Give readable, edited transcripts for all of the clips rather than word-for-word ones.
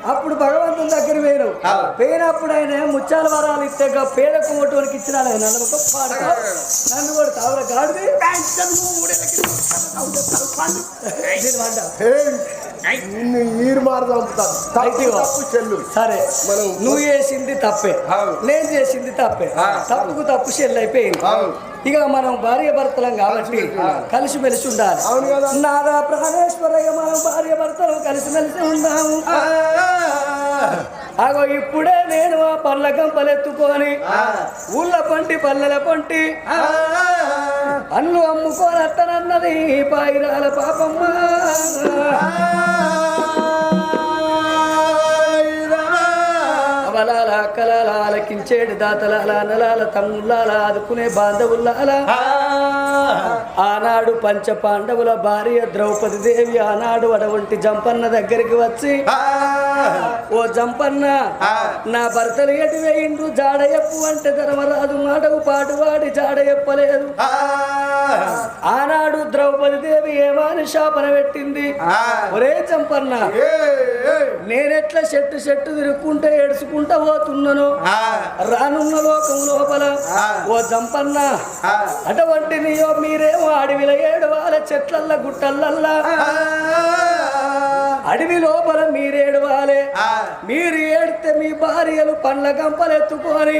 అప్పుడు భగవంతుని దగ్గర వేరు పోయినప్పుడు ఆయన ముత్యాల వరాలు ఇస్తే పేద కుమటోనికి ఇచ్చిన నన్ను కూడా తావర గాడిది సరే నువ్వు చేసింది తప్పే నేను చేసింది తప్పే తప్పుకు తప్పు చెల్లి అయిపోయింది ఇక మనం భార్య భర్తలం కాబట్టి కలిసిమెలిసి ఉండాలి నాదా ప్రాణేశ్వరయ్య మనం భార్య భర్తలం కలిసిమెలిసి ఉందాము అగో ఇప్పుడే నేను ఆ పళ్ళ గంపలెత్తుకొని ఊళ్ళ పంటి పల్లెల పంటి అన్ను అమ్ముకొని అత్తనన్నది పాయిరాల పాపమ్మ అవలాల అక్కలాల ఆలకించేడు దాతలాల నలాల తమ్ముళ్ళాల ఆదుకునే బాంధవుల్లాల ఆనాడు పంచ పాండవుల భార్య ద్రౌపది దేవి ఆనాడు అటువంటి జంపన్న దగ్గరికి వచ్చి ఓ జంపన్న నా భర్తలు ఎటు వేయిండ్రు జాడ ఎప్పు అంటే ధర్మరాజు మాటకు పాటు వాడి జాడ ఎప్పలేదు ఆనాడు ద్రౌపది దేవి ఏమాని శాపన పెట్టింది ఒరే జంపన్న నేనెట్లా చెట్టు చెట్టు తిరుక్కుంటే ఏడుచుకుంటా పోతున్నాను రానున్న లోకం లోపల ఓ జంపన్న అటువంటి నీయో మీరేమో అడవిలో ఏడవాల చెట్లల్ల గుట్టలల్లా అడవి లోపల మీరేడవాలే మీరు ఏడితే మీ భార్యలు పండ్ల గంపలెత్తుకొని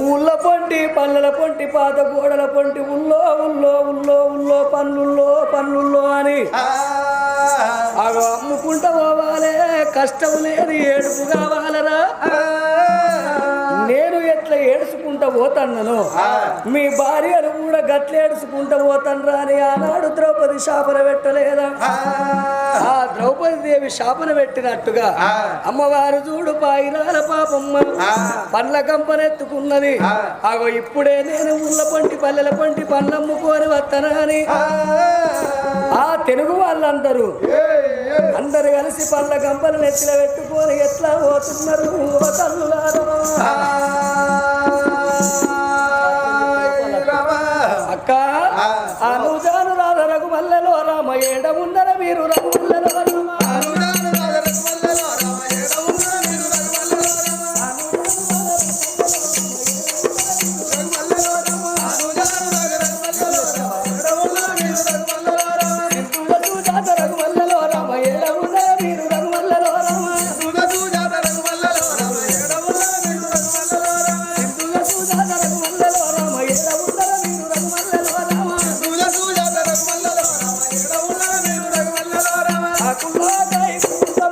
ఊళ్ళ పొంటి పల్లెల పొంటి పాత గోడల పొంటి ఉల్లో ఉల్లో ఉల్లో ఉల్లో పన్నుల్లో అని అవి అమ్ముకుంటా పోవాలే కష్టం లేదు ఏడుపు కావాలరా నేను ఎట్లా ఏడుచుకుంటా పోతాను మీ భార్యలు కూడా గట్ల ఏడుచుకుంటా పోతాను అని ఆనాడు ద్రౌపది శాపన పెట్టలేదా ఆ ద్రౌపది దేవి శాపన పెట్టినట్టుగా అమ్మవారు చూడు పాయిరాల పాపమ్మ పండ్ల కంపనెత్తుకున్నది అగో ఇప్పుడే నేను ఊళ్ళ పంటి పల్లెల పంటి పండ్లమ్ముకొని వస్తానని ఆ తెలుగు వాళ్ళందరూ అందరు కలిసి పండ్ల కంపలు నెత్తిలో పెట్టుకొని ఎట్లా పోతున్నారు తల్లులారా